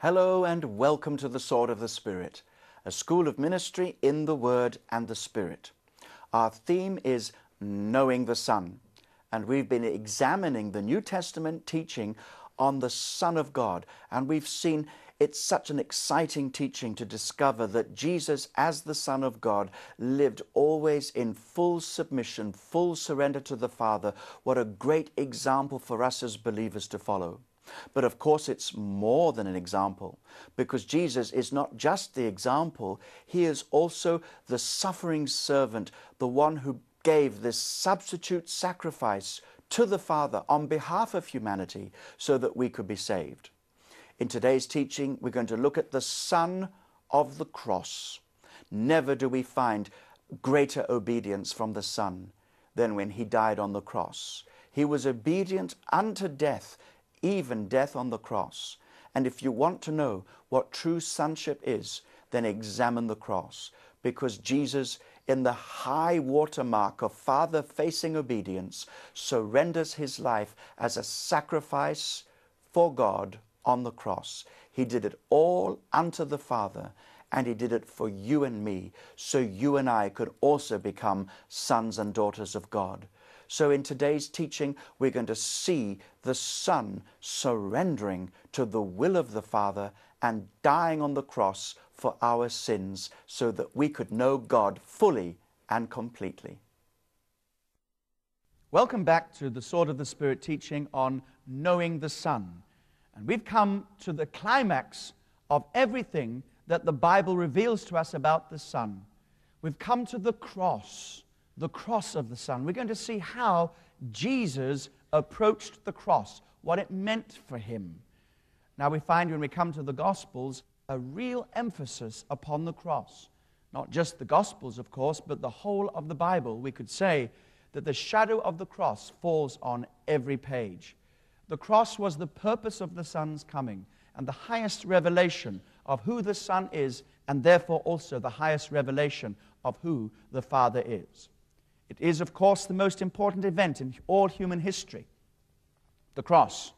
Hello and welcome to the Sword of the Spirit, a school of ministry in the Word and the Spirit. Our theme is Knowing the Son, and we've been examining the New Testament teaching on the Son of God, and we've seen it's such an exciting teaching to discover that Jesus, as the Son of God, lived always in full submission, full surrender to the Father. What a great example for us as believers to follow. But of course it's more than an example, because Jesus is not just the example, he is also the suffering servant, the one who gave this substitute sacrifice to the Father on behalf of humanity so that we could be saved. In today's teaching, we're going to look at the Son of the cross. Never do we find greater obedience from the Son than when he died on the cross. He was obedient unto death, even death on the cross. And if you want to know what true sonship is, then examine the cross, because Jesus, in the high watermark of Father-facing obedience, surrenders his life as a sacrifice for God on the cross. He did it all unto the Father, and he did it for you and me, so you and I could also become sons and daughters of God. So in today's teaching, we're going to see the Son surrendering to the will of the Father and dying on the cross for our sins so that we could know God fully and completely. Welcome back to the Sword of the Spirit teaching on knowing the Son. And we've come to the climax of everything that the Bible reveals to us about the Son. We've come to the cross of the Son. We're going to see how Jesus approached the cross, what it meant for him. Now we find when we come to the Gospels a real emphasis upon the cross. Not just the Gospels, of course, but the whole of the Bible. We could say that the shadow of the cross falls on every page. The cross was the purpose of the Son's coming and the highest revelation of who the Son is, and therefore also the highest revelation of who the Father is. It is, of course, the most important event in all human history, the cross.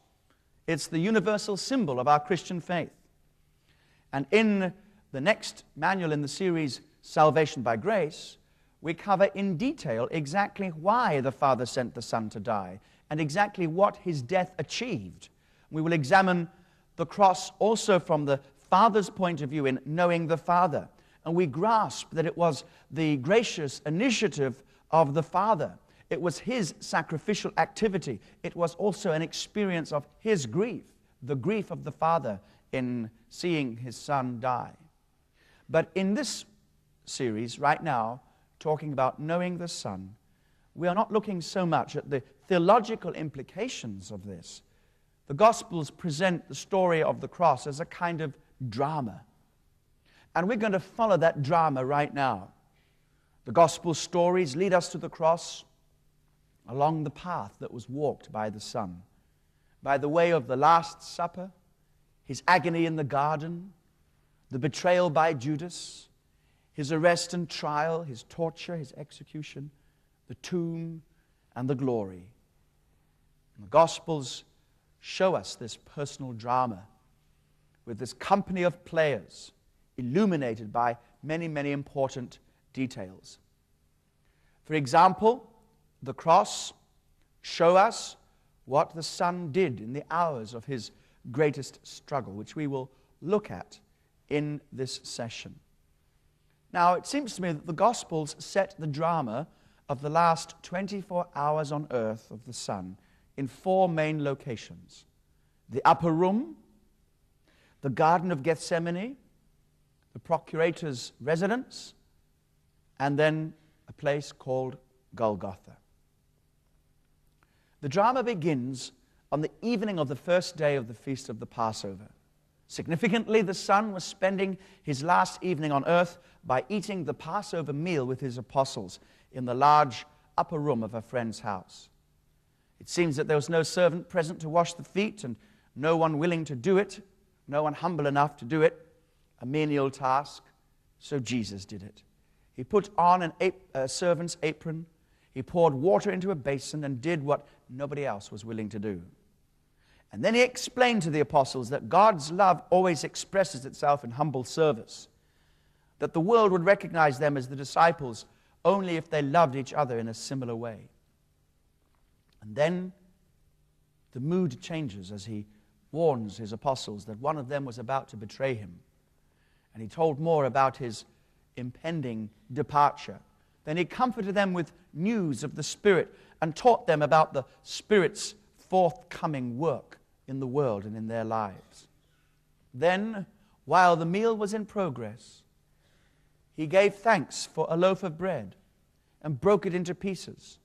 It's the universal symbol of our Christian faith. And in the next manual in the series, Salvation by Grace, we cover in detail exactly why the Father sent the Son to die and exactly what his death achieved. We will examine the cross also from the Father's point of view in knowing the Father. And we grasp that it was the gracious initiative of the Father. It was his sacrificial activity. It was also an experience of his grief, the grief of the Father in seeing his Son die. But in this series right now, talking about knowing the Son, we are not looking so much at the theological implications of this. The Gospels present the story of the cross as a kind of drama. And we're going to follow that drama right now. The Gospel stories lead us to the cross along the path that was walked by the Son, by the way of the Last Supper, his agony in the garden, the betrayal by Judas, his arrest and trial, his torture, his execution, the tomb, and the glory. And the Gospels show us this personal drama with this company of players illuminated by many, many important details. For example, the cross shows us what the Son did in the hours of his greatest struggle, which we will look at in this session. Now, it seems to me that the Gospels set the drama of the last 24 hours on earth of the Son in four main locations: the upper room, the Garden of Gethsemane, the procurator's residence, and then a place called Golgotha. The drama begins on the evening of the first day of the feast of the Passover. Significantly, the Son was spending his last evening on earth by eating the Passover meal with his apostles in the large upper room of a friend's house. It seems that there was no servant present to wash the feet and no one willing to do it, no one humble enough to do it, a menial task, so Jesus did it. He put on a servant's apron, he poured water into a basin and did what nobody else was willing to do. And then he explained to the apostles that God's love always expresses itself in humble service, that the world would recognize them as the disciples only if they loved each other in a similar way. And then the mood changes as he warns his apostles that one of them was about to betray him. And he told more about his impending departure. Then he comforted them with news of the Spirit and taught them about the Spirit's forthcoming work in the world and in their lives. Then, while the meal was in progress, he gave thanks for a loaf of bread and broke it into pieces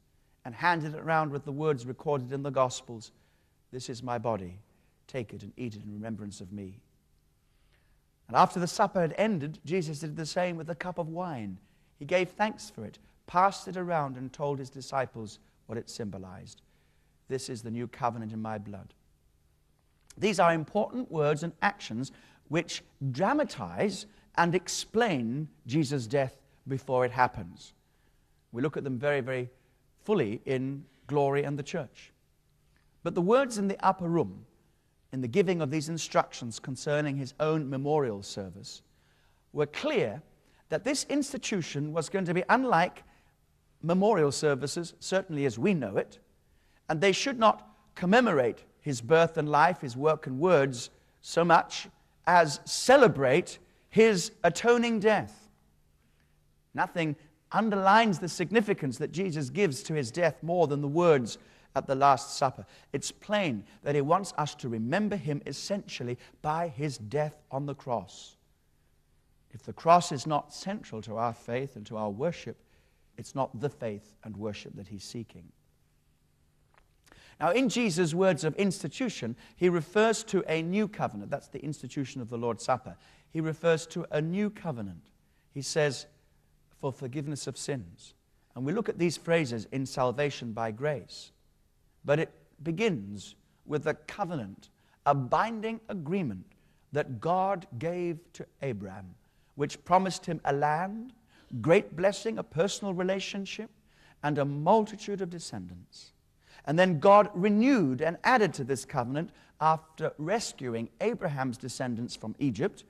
and handed it around with the words recorded in the Gospels, "This is my body. Take it and eat it in remembrance of me." And after the supper had ended, Jesus did the same with a cup of wine. He gave thanks for it, passed it around, and told his disciples what it symbolized. "This is the new covenant in my blood." These are important words and actions which dramatize and explain Jesus' death before it happens. We look at them very, very fully in Glory and the Church. But the words in the upper room, in the giving of these instructions concerning his own memorial service, were clear that this institution was going to be unlike memorial services, certainly as we know it, and they should not commemorate his birth and life, his work and words, so much as celebrate his atoning death. Nothing underlines the significance that Jesus gives to his death more than the words at the Last Supper. It's plain that he wants us to remember him essentially by his death on the cross. If the cross is not central to our faith and to our worship, it's not the faith and worship that he's seeking. Now, in Jesus' words of institution, he refers to a new covenant. That's the institution of the Lord's Supper. He refers to a new covenant. He says, for forgiveness of sins. And we look at these phrases in salvation by grace. But it begins with a covenant, a binding agreement that God gave to Abraham, which promised him a land, great blessing, a personal relationship, and a multitude of descendants. And then God renewed and added to this covenant after rescuing Abraham's descendants from Egypt.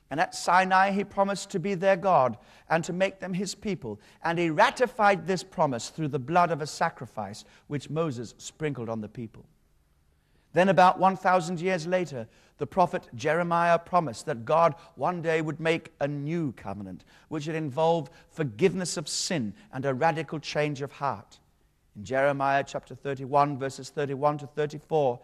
And at Sinai, he promised to be their God and to make them his people. And he ratified this promise through the blood of a sacrifice which Moses sprinkled on the people. Then about 1,000 years later, the prophet Jeremiah promised that God one day would make a new covenant, which would involve forgiveness of sin and a radical change of heart. In Jeremiah chapter 31, verses 31 to 34,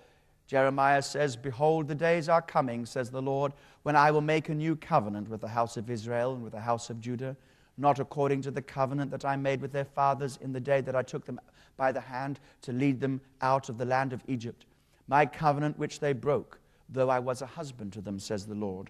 Jeremiah says, "Behold, the days are coming, says the Lord, when I will make a new covenant with the house of Israel and with the house of Judah, not according to the covenant that I made with their fathers in the day that I took them by the hand to lead them out of the land of Egypt. My covenant which they broke, though I was a husband to them, says the Lord.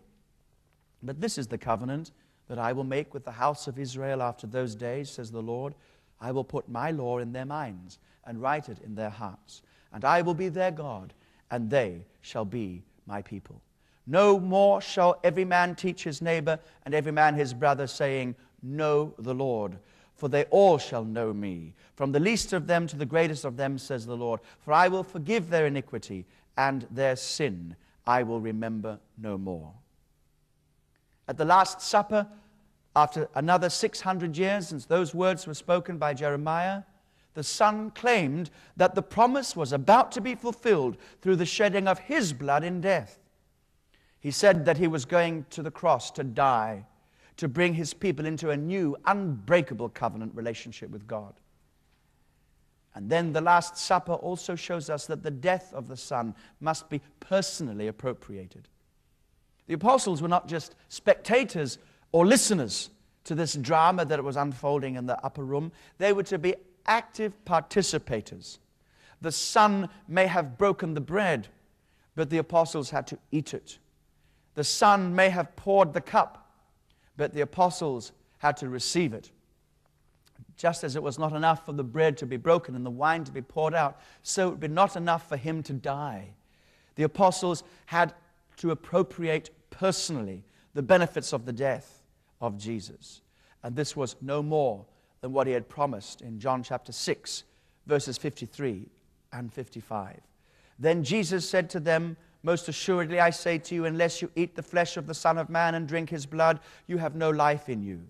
But this is the covenant that I will make with the house of Israel after those days, says the Lord. I will put my law in their minds and write it in their hearts. And I will be their God, and they shall be my people. No more shall every man teach his neighbor and every man his brother, saying, Know the Lord. For they all shall know me, from the least of them to the greatest of them, says the Lord. For I will forgive their iniquity, and their sin I will remember no more." At the Last Supper, after another 600 years since those words were spoken by Jeremiah, the Son claimed that the promise was about to be fulfilled through the shedding of his blood in death. He said that he was going to the cross to die, to bring his people into a new, unbreakable covenant relationship with God. And then the Last Supper also shows us that the death of the Son must be personally appropriated. The apostles were not just spectators or listeners to this drama that was unfolding in the upper room. They were to be active participators. The Son may have broken the bread, but the apostles had to eat it. The Son may have poured the cup, but the apostles had to receive it. Just as it was not enough for the bread to be broken and the wine to be poured out, so it would be not enough for him to die. The apostles had to appropriate personally the benefits of the death of Jesus. And this was no more than what he had promised in John chapter 6, verses 53 and 55. Then Jesus said to them, most assuredly I say to you, unless you eat the flesh of the Son of Man and drink his blood, you have no life in you.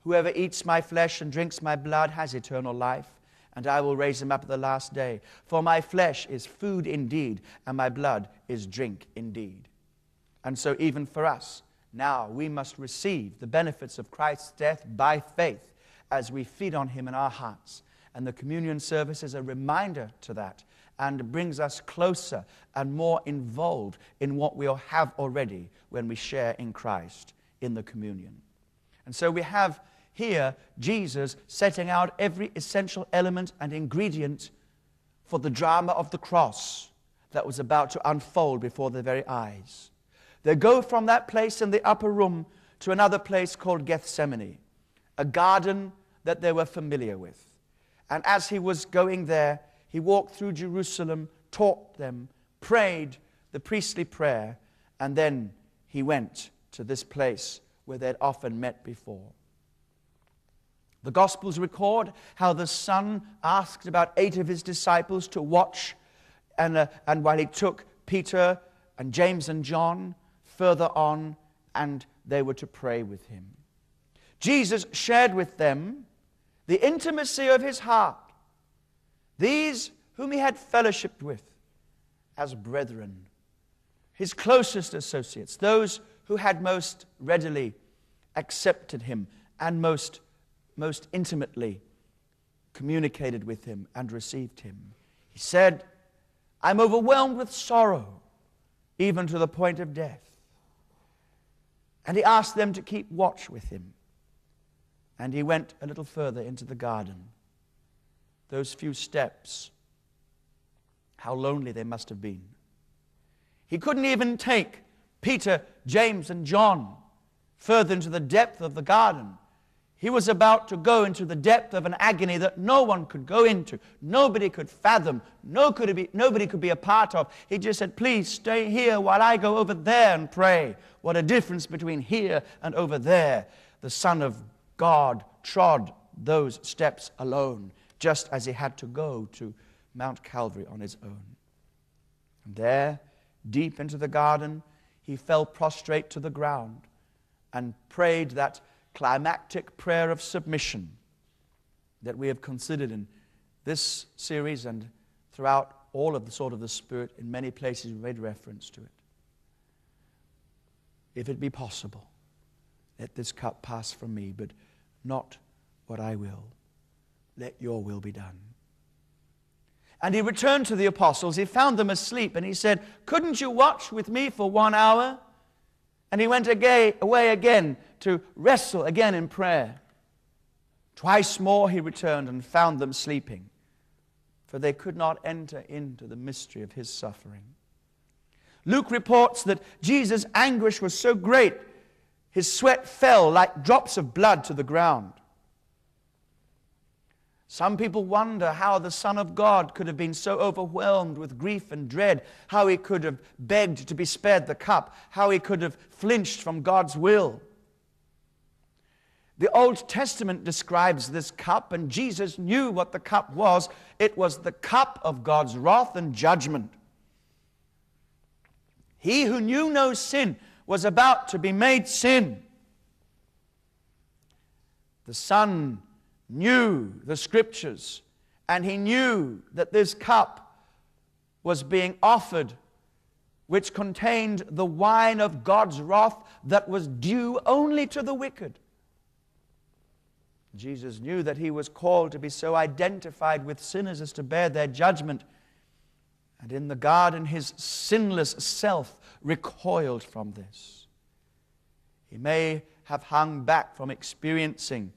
Whoever eats my flesh and drinks my blood has eternal life, and I will raise him up at the last day. For my flesh is food indeed, and my blood is drink indeed. And so even for us, now we must receive the benefits of Christ's death by faith as we feed on him in our hearts. And the communion service is a reminder to that, and brings us closer and more involved in what we'll have already when we share in Christ in the communion. And so we have here Jesus setting out every essential element and ingredient for the drama of the cross that was about to unfold before their very eyes. They go from that place in the upper room to another place called Gethsemane, a garden that they were familiar with. And as he was going there, he walked through Jerusalem, taught them, prayed the priestly prayer, and then he went to this place where they'd often met before. The Gospels record how the Son asked about 8 of his disciples to watch, and while he took Peter and James and John further on, and they were to pray with him. Jesus shared with them the intimacy of his heart, these whom he had fellowshiped with as brethren, his closest associates, those who had most readily accepted him and most intimately communicated with him and received him. He said, I'm overwhelmed with sorrow, even to the point of death. And he asked them to keep watch with him. And he went a little further into the garden. Those few steps, how lonely they must have been. He couldn't even take Peter, James, and John further into the depth of the garden. He was about to go into the depth of an agony that no one could go into. Nobody could fathom. Nobody could be a part of. He just said, please stay here while I go over there and pray. What a difference between here and over there. The Son of God trod those steps alone, just as he had to go to Mount Calvary on his own. And there, deep into the garden, he fell prostrate to the ground and prayed that climactic prayer of submission that we have considered in this series and throughout all of the sword of the Spirit. In many places we made reference to it. If it be possible, let this cup pass from me, but not what I will. Let your will be done. And he returned to the apostles. He found them asleep, and he said, couldn't you watch with me for 1 hour? And he went away again to wrestle again in prayer. Twice more he returned and found them sleeping, for they could not enter into the mystery of his suffering. Luke reports that Jesus' anguish was so great, his sweat fell like drops of blood to the ground. Some people wonder how the Son of God could have been so overwhelmed with grief and dread, how he could have begged to be spared the cup, how he could have flinched from God's will. The Old Testament describes this cup, and Jesus knew what the cup was. It was the cup of God's wrath and judgment. He who knew no sin was about to be made sin. The Son knew the Scriptures, and he knew that this cup was being offered, which contained the wine of God's wrath that was due only to the wicked. Jesus knew that he was called to be so identified with sinners as to bear their judgment. And in the garden, his sinless self recoiled from this. He may have hung back from experiencing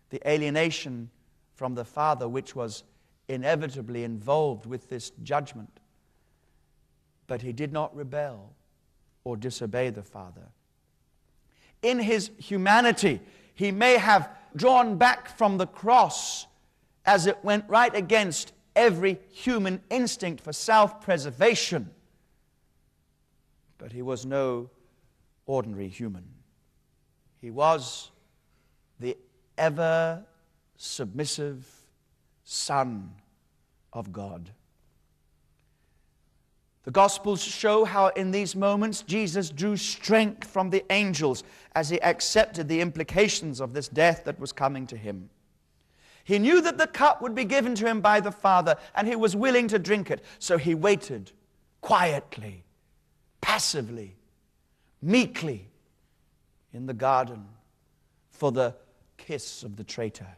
the alienation from the Father, which was inevitably involved with this judgment. But he did not rebel or disobey the Father. In his humanity, he may have drawn back from the cross as it went right against every human instinct for self-preservation. But he was no ordinary human. He was the ever submissive Son of God. The Gospels show how in these moments Jesus drew strength from the angels as he accepted the implications of this death that was coming to him. He knew that the cup would be given to him by the Father, and he was willing to drink it. So he waited quietly, passively, meekly in the garden for the kiss of the traitor,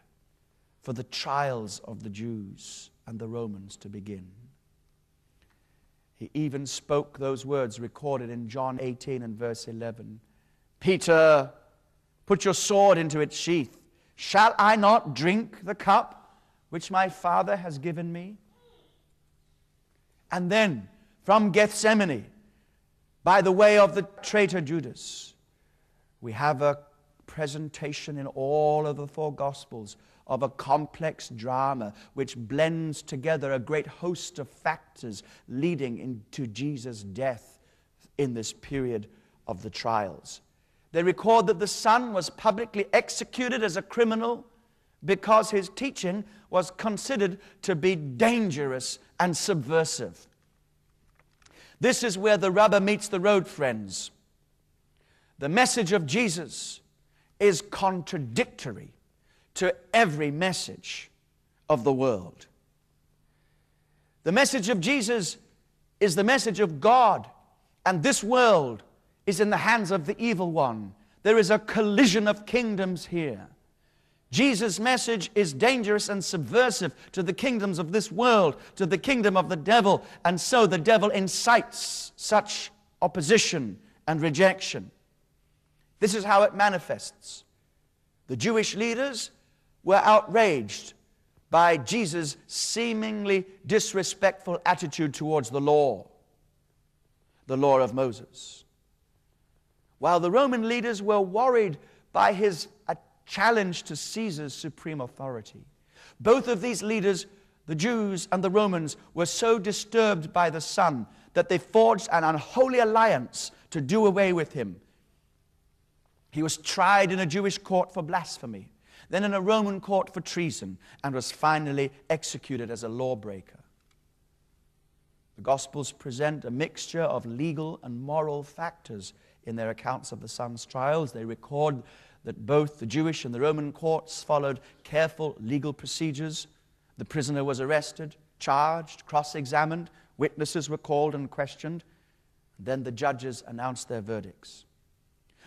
for the trials of the Jews and the Romans to begin. He even spoke those words recorded in John 18 and verse 11. Peter, put your sword into its sheath. Shall I not drink the cup which my Father has given me? And then, from Gethsemane, by the way of the traitor Judas, we have a presentation in all of the four Gospels of a complex drama which blends together a great host of factors leading into Jesus' death in this period of the trials. They record that the Son was publicly executed as a criminal because his teaching was considered to be dangerous and subversive. This is where the rubber meets the road, friends. The message of Jesus is contradictory to every message of the world. The message of Jesus is the message of God, and this world is in the hands of the evil one. There is a collision of kingdoms here. Jesus' message is dangerous and subversive to the kingdoms of this world, to the kingdom of the devil, and so the devil incites such opposition and rejection. This is how it manifests. The Jewish leaders were outraged by Jesus' seemingly disrespectful attitude towards the law of Moses. While the Roman leaders were worried by his challenge to Caesar's supreme authority. Both of these leaders, the Jews and the Romans, were so disturbed by the Son that they forged an unholy alliance to do away with him. He was tried in a Jewish court for blasphemy, then in a Roman court for treason, and was finally executed as a lawbreaker. The Gospels present a mixture of legal and moral factors in their accounts of the Son's trials. They record that both the Jewish and the Roman courts followed careful legal procedures. The prisoner was arrested, charged, cross-examined, witnesses were called and questioned. Then the judges announced their verdicts.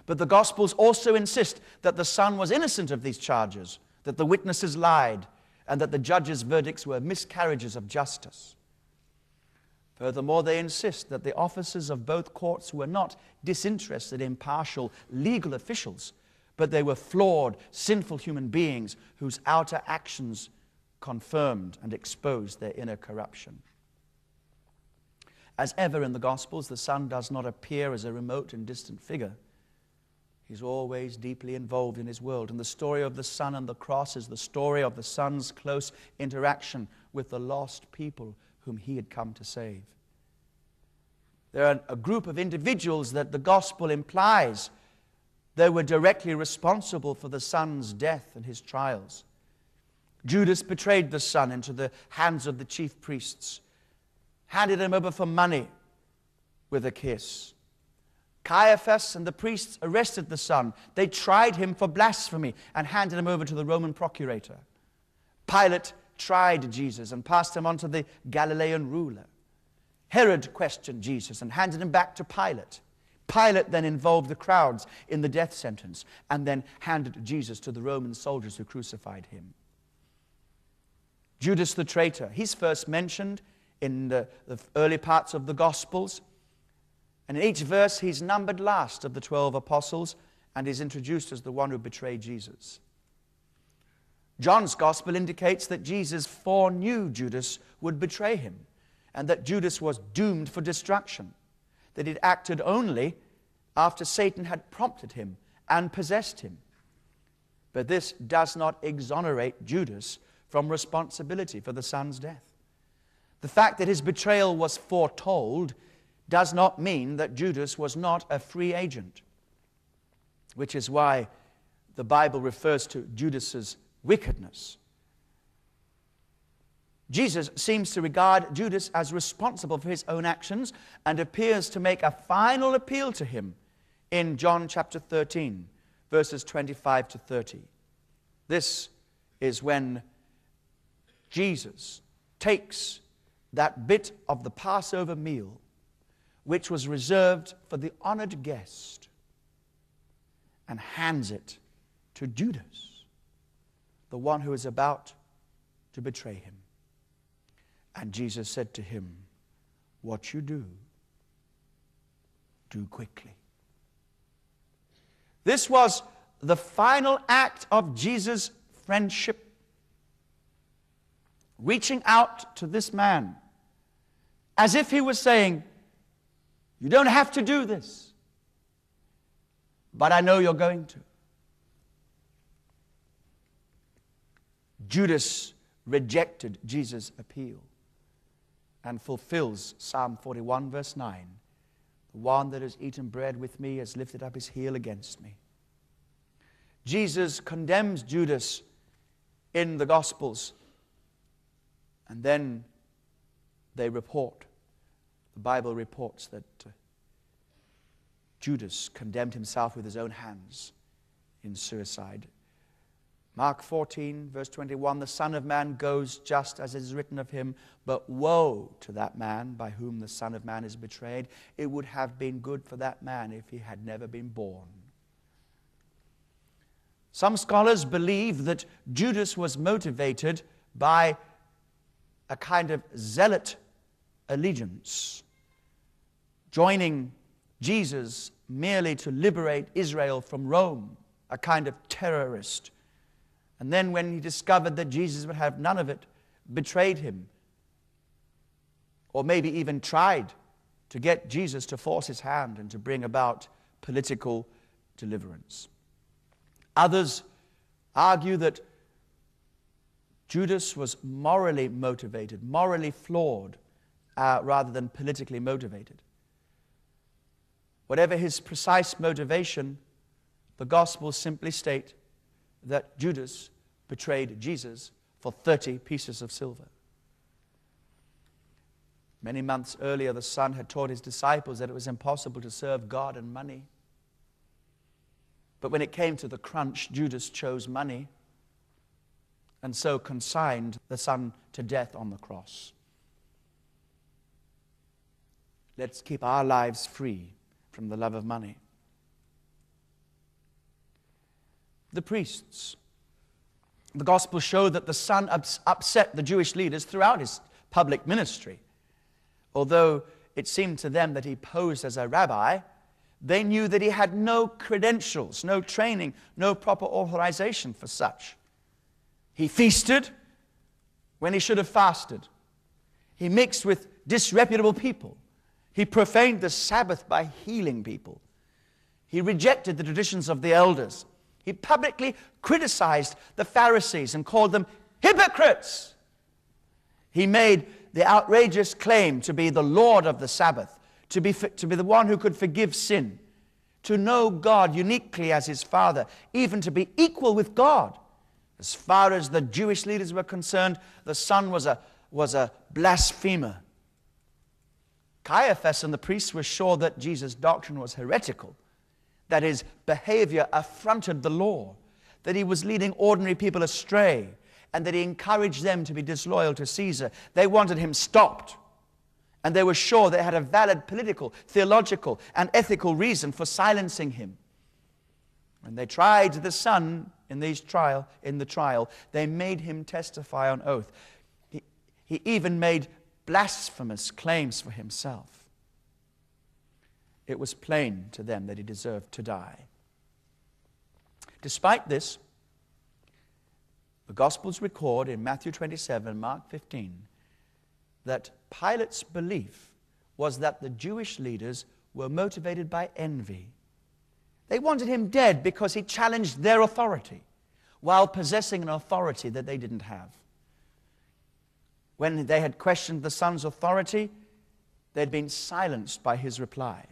But the Gospels also insist that the Son was innocent of these charges, that the witnesses lied, and that the judges' verdicts were miscarriages of justice. Furthermore, they insist that the officers of both courts were not disinterested, impartial legal officials, but they were flawed, sinful human beings whose outer actions confirmed and exposed their inner corruption. As ever in the Gospels, the Son does not appear as a remote and distant figure. He's always deeply involved in his world. And the story of the Son and the cross is the story of the Son's close interaction with the lost people whom he had come to save. There are a group of individuals that the Gospel implies they were directly responsible for the Son's death and his trials. Judas betrayed the Son into the hands of the chief priests, handed him over for money with a kiss. Caiaphas and the priests arrested the Son. They tried him for blasphemy and handed him over to the Roman procurator. Pilate tried Jesus and passed him on to the Galilean ruler. Herod questioned Jesus and handed him back to Pilate. Pilate then involved the crowds in the death sentence and then handed Jesus to the Roman soldiers who crucified him. Judas the traitor, he's first mentioned in the early parts of the Gospels. And in each verse, he's numbered last of the 12 apostles and is introduced as the one who betrayed Jesus. John's Gospel indicates that Jesus foreknew Judas would betray him and that Judas was doomed for destruction, that he'd acted only after Satan had prompted him and possessed him. But this does not exonerate Judas from responsibility for the Son's death. The fact that his betrayal was foretold does not mean that Judas was not a free agent, which is why the Bible refers to Judas's wickedness. Jesus seems to regard Judas as responsible for his own actions and appears to make a final appeal to him in John chapter 13, verses 25 to 30. This is when Jesus takes that bit of the Passover meal which was reserved for the honored guest and hands it to Judas, the one who is about to betray him. And Jesus said to him, "What you do, do quickly." This was the final act of Jesus' friendship, reaching out to this man as if he was saying, "You don't have to do this, but I know you're going to." Judas rejected Jesus' appeal and fulfills Psalm 41, verse 9. "The one that has eaten bread with me has lifted up his heel against me." Jesus condemns Judas in the Gospels, and then the Bible reports that Judas condemned himself with his own hands in suicide. Mark 14, verse 21, "The Son of Man goes just as it is written of him, but woe to that man by whom the Son of Man is betrayed. It would have been good for that man if he had never been born." Some scholars believe that Judas was motivated by a kind of zealot allegiance, joining Jesus merely to liberate Israel from Rome, a kind of terrorist. And then when he discovered that Jesus would have none of it, betrayed him, or maybe even tried to get Jesus to force his hand and to bring about political deliverance. Others argue that Judas was morally motivated, morally flawed, rather than politically motivated. Whatever his precise motivation, the Gospels simply state that Judas betrayed Jesus for 30 pieces of silver. Many months earlier, the Son had taught his disciples that it was impossible to serve God and money. But when it came to the crunch, Judas chose money and so consigned the Son to death on the cross. Let's keep our lives free from the love of money. The priests. The Gospels show that the Son upset the Jewish leaders throughout his public ministry. Although it seemed to them that he posed as a rabbi, they knew that he had no credentials, no training, no proper authorization for such. He feasted when he should have fasted. He mixed with disreputable people. He profaned the Sabbath by healing people. He rejected the traditions of the elders. He publicly criticized the Pharisees and called them hypocrites. He made the outrageous claim to be the Lord of the Sabbath, to be the one who could forgive sin, to know God uniquely as his Father, even to be equal with God. As far as the Jewish leaders were concerned, the Son was a blasphemer. Caiaphas and the priests were sure that Jesus' doctrine was heretical, that his behavior affronted the law, that he was leading ordinary people astray, and that he encouraged them to be disloyal to Caesar. They wanted him stopped, and they were sure they had a valid political, theological, and ethical reason for silencing him. When they tried the Son in the trial, they made him testify on oath. He even made blasphemous claims for himself. It was plain to them that he deserved to die. Despite this, the Gospels record in Matthew 27, Mark 15, that Pilate's belief was that the Jewish leaders were motivated by envy. They wanted him dead because he challenged their authority while possessing an authority that they didn't have. When they had questioned the Son's authority, they had been silenced by his reply.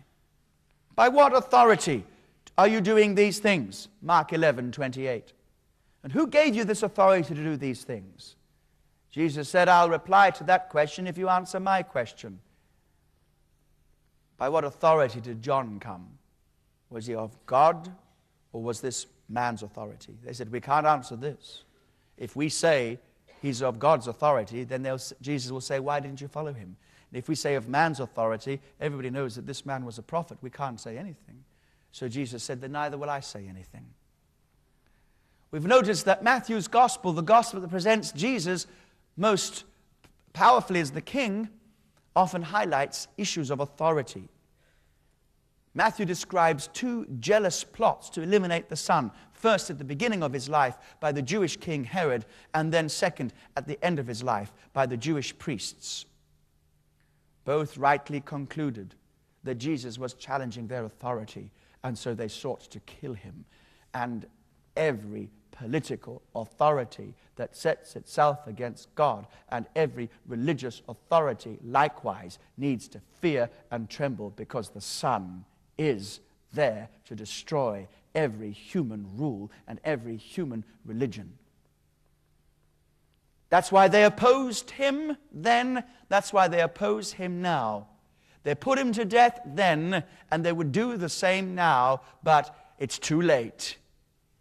"By what authority are you doing these things?" Mark 11:28. "And who gave you this authority to do these things?" Jesus said, I'll reply to that question if you answer my question. By what authority did John come? Was he of God, or was this man's authority? They said, we can't answer this. If we say he's of God's authority, then Jesus will say, why didn't you follow him? And if we say of man's authority, everybody knows that this man was a prophet. We can't say anything. So Jesus said, then neither will I say anything. We've noticed that Matthew's gospel, the gospel that presents Jesus most powerfully as the king, often highlights issues of authority. Matthew describes two jealous plots to eliminate the Son. First, at the beginning of his life, by the Jewish king Herod, and then second, at the end of his life, by the Jewish priests. Both rightly concluded that Jesus was challenging their authority, and so they sought to kill him. And every political authority that sets itself against God, and every religious authority likewise, needs to fear and tremble, because the Son is there to destroy every human rule and every human religion. That's why they opposed him then. That's why they oppose him now. They put him to death then, and they would do the same now, but it's too late.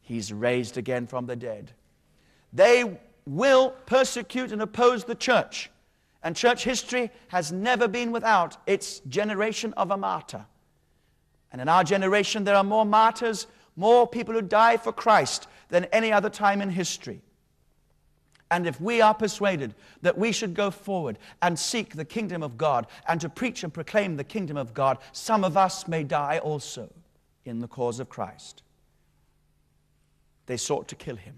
He's raised again from the dead. They will persecute and oppose the church. And church history has never been without its generation of a martyr. And in our generation, there are more martyrs, more people who die for Christ than any other time in history. And if we are persuaded that we should go forward and seek the kingdom of God and to preach and proclaim the kingdom of God, some of us may die also in the cause of Christ. They sought to kill him.